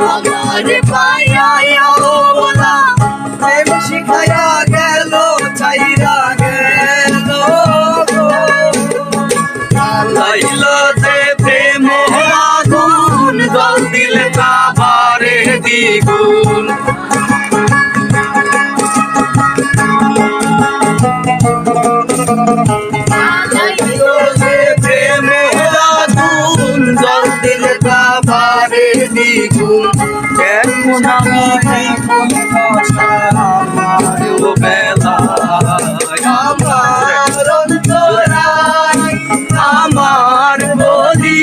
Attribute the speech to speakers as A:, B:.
A: আমার পায়া বলা প্রেম শিখায়া গেল চাইরা গেল লাইল যে প্রেম আগুন জল দিলে কাবারে দ্বিগুণ এখন আমি আমার বেলা আমার অন্তরায় আমার বলি